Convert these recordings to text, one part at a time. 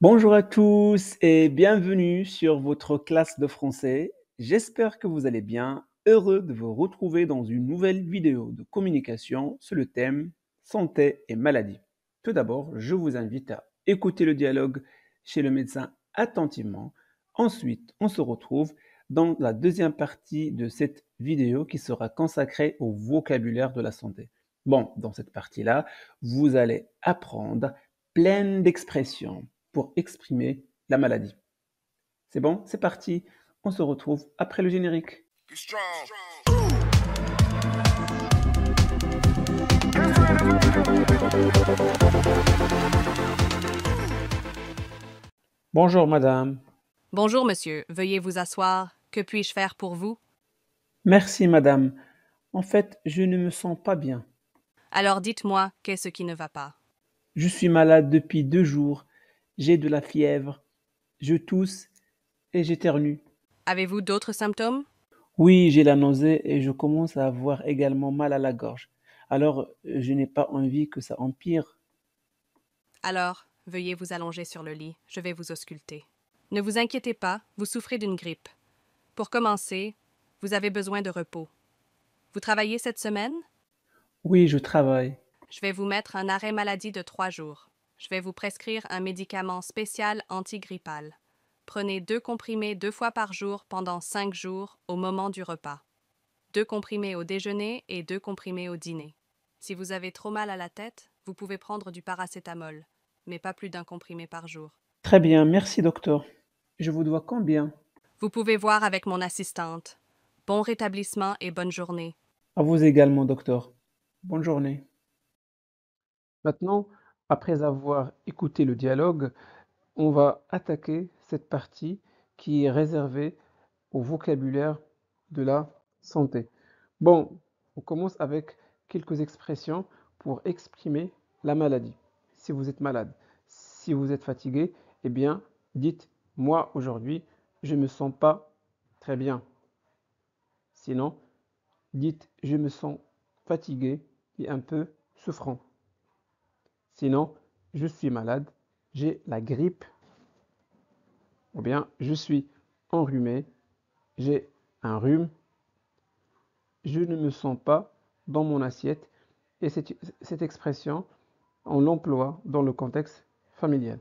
Bonjour à tous et bienvenue sur votre classe de français. J'espère que vous allez bien. Heureux de vous retrouver dans une nouvelle vidéo de communication sur le thème santé et maladie. Tout d'abord, je vous invite à écouter le dialogue chez le médecin attentivement. Ensuite, on se retrouve dans la deuxième partie de cette vidéo qui sera consacrée au vocabulaire de la santé. Bon, dans cette partie-là, vous allez apprendre plein d'expressions pour exprimer la maladie. C'est bon, c'est parti. On se retrouve après le générique. Bonjour madame. Bonjour, monsieur. Veuillez vous asseoir. Que puis-je faire pour vous? Merci madame. En fait, je ne me sens pas bien. Alors dites-moi, qu'est-ce qui ne va pas? Je suis malade depuis 2 jours. J'ai de la fièvre. Je tousse et j'éternue. Avez-vous d'autres symptômes? Oui, j'ai la nausée et je commence à avoir également mal à la gorge. Alors, je n'ai pas envie que ça empire. Alors, veuillez vous allonger sur le lit. Je vais vous ausculter. Ne vous inquiétez pas, vous souffrez d'une grippe. Pour commencer, vous avez besoin de repos. Vous travaillez cette semaine? Oui, je travaille. Je vais vous mettre un arrêt maladie de 3 jours. Je vais vous prescrire un médicament spécial antigrippal. Prenez 2 comprimés 2 fois par jour pendant 5 jours au moment du repas. 2 comprimés au déjeuner et 2 comprimés au dîner. Si vous avez trop mal à la tête, vous pouvez prendre du paracétamol, mais pas plus d'un comprimé par jour. Très bien, merci docteur. Je vous dois combien? Vous pouvez voir avec mon assistante. Bon rétablissement et bonne journée. À vous également, docteur. Bonne journée. Maintenant, après avoir écouté le dialogue, on va attaquer cette partie qui est réservée au vocabulaire de la santé. Bon, on commence avec quelques expressions pour exprimer la maladie. Si vous êtes malade, si vous êtes fatigué, eh bien, dites moi aujourd'hui, je ne me sens pas très bien. Sinon, dites je me sens fatigué et un peu souffrant. Sinon, je suis malade, j'ai la grippe, ou bien je suis enrhumé, j'ai un rhume, je ne me sens pas dans mon assiette. Et cette expression, on l'emploie dans le contexte familial.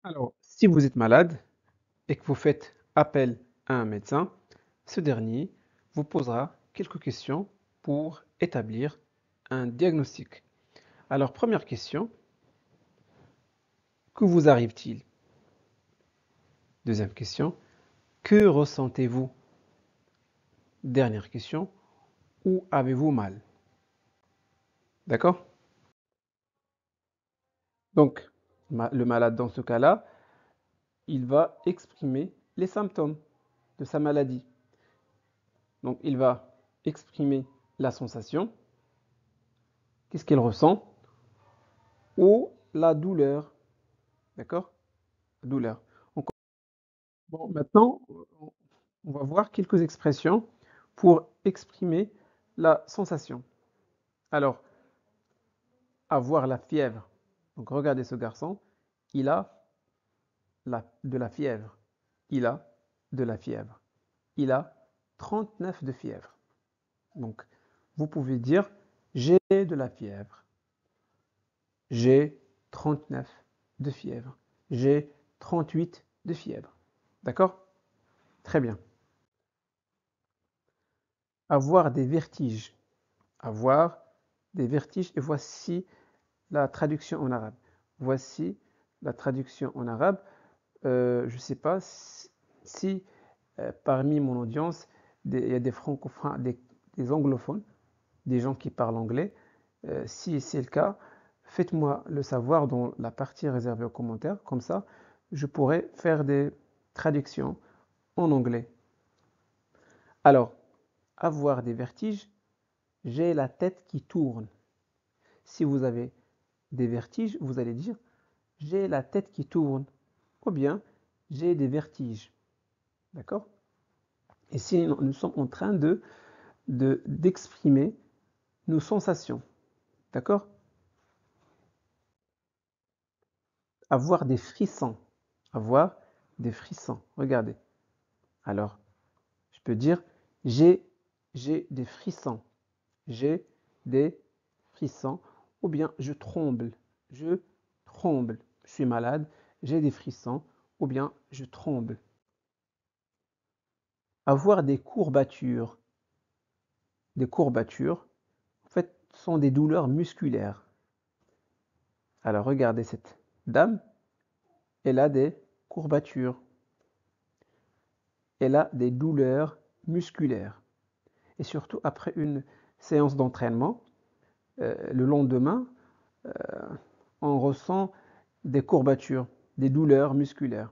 Alors, si vous êtes malade et que vous faites appel à un médecin, ce dernier vous posera quelques questions pour établir un diagnostic. Alors, première question, que vous arrive-t-il? Deuxième question, que ressentez-vous? Dernière question, où avez-vous mal? D'accord? Donc, le malade dans ce cas-là, il va exprimer les symptômes de sa maladie. Donc, il va exprimer la sensation, qu'est-ce qu'il ressent, ou la douleur. D'accord? Douleur. Bon, maintenant, on va voir quelques expressions pour exprimer la sensation. Alors, avoir la fièvre. Donc, regardez ce garçon, il a de la fièvre. Il a de la fièvre. Il a 39 de fièvre. Donc, vous pouvez dire j'ai de la fièvre. J'ai 39 de fièvre. J'ai 38 de fièvre. D'accord? Très bien. Avoir des vertiges. Avoir des vertiges. Et voici la traduction en arabe. Voici la traduction en arabe. Je ne sais pas si parmi mon audience, il y a des francophones, des anglophones, des gens qui parlent anglais. Si c'est le cas, faites-moi le savoir dans la partie réservée aux commentaires. Comme ça, je pourrai faire des traductions en anglais. Alors, avoir des vertiges, j'ai la tête qui tourne. Si vous avez des vertiges, vous allez dire j'ai la tête qui tourne. Ou bien j'ai des vertiges. D'accord? Et si nous sommes en train d'exprimer nos sensations. D'accord? Avoir des frissons. Avoir des frissons. Regardez. Alors, je peux dire j'ai des frissons. J'ai des frissons. Ou bien je tremble. Je tremble. Je suis malade. J'ai des frissons. Ou bien je tremble. Avoir des courbatures. Des courbatures, en fait, sont des douleurs musculaires. Alors regardez cette dame, elle a des courbatures. Elle a des douleurs musculaires. Et surtout après une séance d'entraînement, le lendemain, euh, on ressent des courbatures, des douleurs musculaires.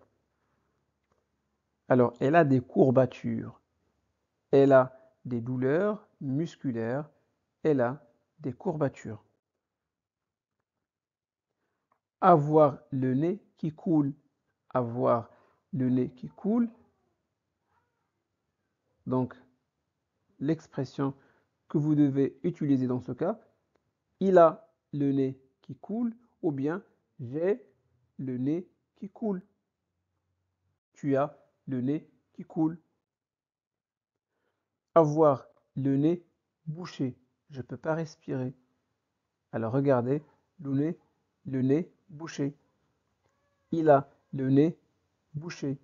Alors, elle a des courbatures. Elle a des douleurs musculaires. Elle a des courbatures. Avoir le nez qui coule. Avoir le nez qui coule. Donc, l'expression que vous devez utiliser dans ce cas, il a le nez qui coule ou bien j'ai le nez qui coule. Tu as le nez qui coule. Avoir le nez bouché. Je ne peux pas respirer. Alors regardez, le nez bouché. Il a le nez bouché.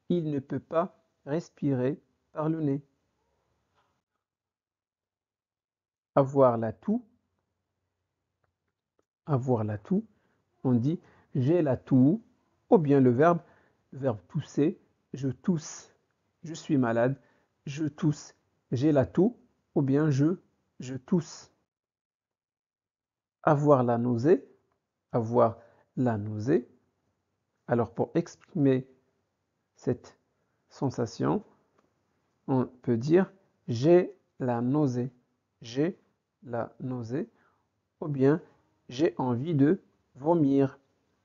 Il ne peut pas respirer par le nez. Avoir la toux. Avoir la toux. On dit j'ai la toux. Ou bien le verbe tousser. Je tousse. Je suis malade. Je tousse. J'ai la toux. Ou bien je tousse. Avoir la nausée. Avoir la nausée. Alors pour exprimer cette sensation, on peut dire j'ai la nausée. J'ai la nausée. Ou bien j'ai envie de vomir.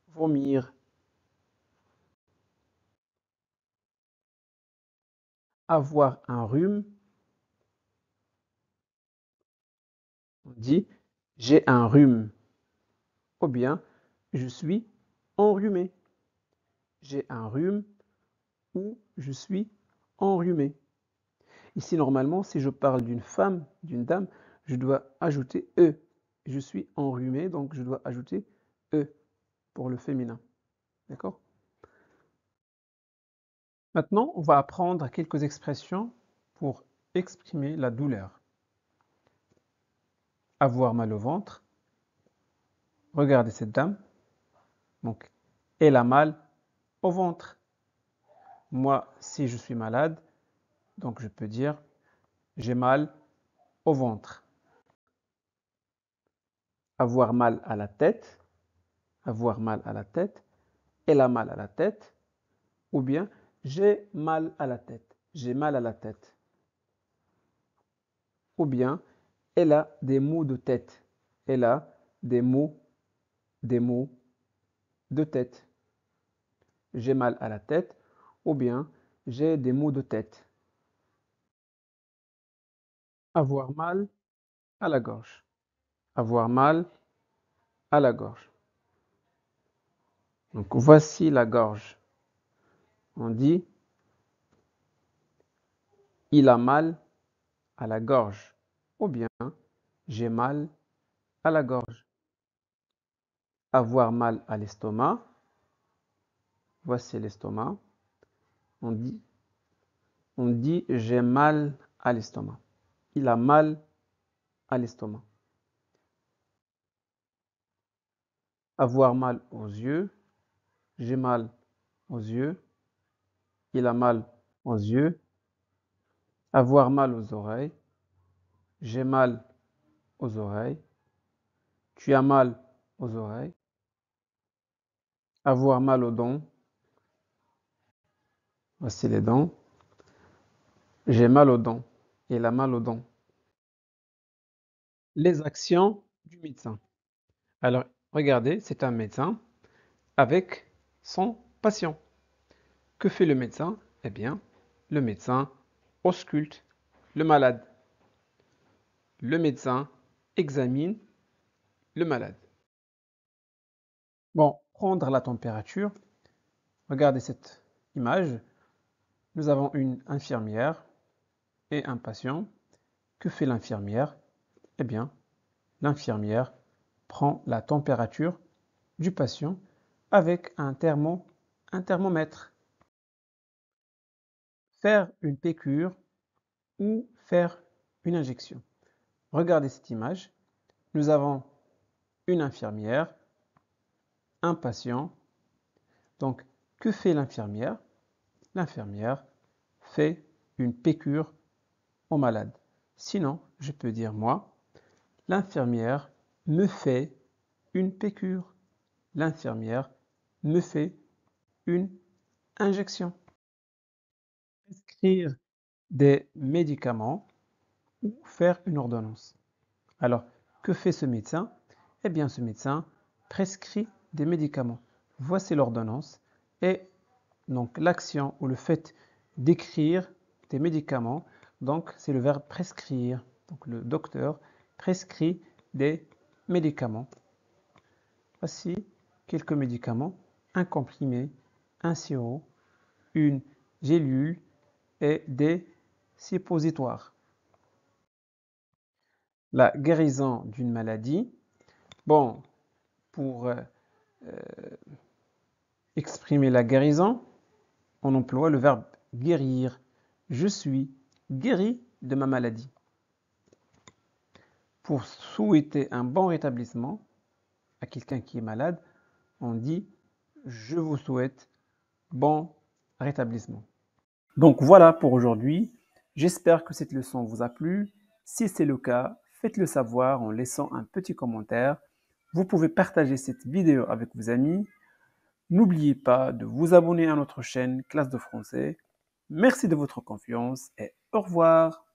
Vomir. Avoir un rhume. On dit j'ai un rhume. Ou bien je suis enrhumé. J'ai un rhume ou je suis enrhumé. Ici, normalement, si je parle d'une femme, d'une dame, je dois ajouter E. Je suis enrhumé, donc je dois ajouter E pour le féminin. D'accord? Maintenant, on va apprendre quelques expressions pour exprimer la douleur. Avoir mal au ventre. Regardez cette dame. Donc, elle a mal au ventre. Moi, si je suis malade, donc je peux dire j'ai mal au ventre. Avoir mal à la tête. Avoir mal à la tête. Elle a mal à la tête. Ou bien j'ai mal à la tête. J'ai mal à la tête. Ou bien elle a des maux de tête. Elle a des maux de tête. J'ai mal à la tête. Ou bien j'ai des maux de tête. Avoir mal à la gorge. Avoir mal à la gorge. Donc voici la gorge. On dit il a mal à la gorge. Ou bien j'ai mal à la gorge. Avoir mal à l'estomac. Voici l'estomac. On dit, on dit j'ai mal à l'estomac. Il a mal à l'estomac. Avoir mal aux yeux. J'ai mal aux yeux. Il a mal aux yeux. Avoir mal aux oreilles. J'ai mal aux oreilles. Tu as mal aux oreilles. Avoir mal aux dents. Voici les dents. J'ai mal aux dents. Il a mal aux dents. Les actions du médecin. Alors, regardez, c'est un médecin avec son patient. Que fait le médecin? Eh bien, le médecin ausculte le malade. Le médecin examine le malade. Bon, prendre la température. Regardez cette image. Nous avons une infirmière et un patient. Que fait l'infirmière? Eh bien, l'infirmière prend la température du patient avec un thermomètre. Faire une piqûre ou faire une injection. Regardez cette image. Nous avons une infirmière, un patient. Donc, que fait l'infirmière? L'infirmière fait une piqûre au malade. Sinon, je peux dire moi, l'infirmière me fait une piqûre. L'infirmière me fait une injection. Prescrire des médicaments ou faire une ordonnance. Alors, que fait ce médecin? Eh bien, ce médecin prescrit des médicaments. Voici l'ordonnance et donc l'action ou le fait d'écrire des médicaments, donc c'est le verbe prescrire. Donc le docteur prescrit des médicaments. Voici quelques médicaments, un comprimé, un sirop, une gélule et des suppositoires. La guérison d'une maladie. Bon, pour exprimer la guérison, on emploie le verbe guérir. Je suis guéri de ma maladie. Pour souhaiter un bon rétablissement à quelqu'un qui est malade, on dit je vous souhaite bon rétablissement. Donc voilà pour aujourd'hui. J'espère que cette leçon vous a plu. Si c'est le cas, faites-le savoir en laissant un petit commentaire. Vous pouvez partager cette vidéo avec vos amis. N'oubliez pas de vous abonner à notre chaîne Classe de français. Merci de votre confiance et au revoir.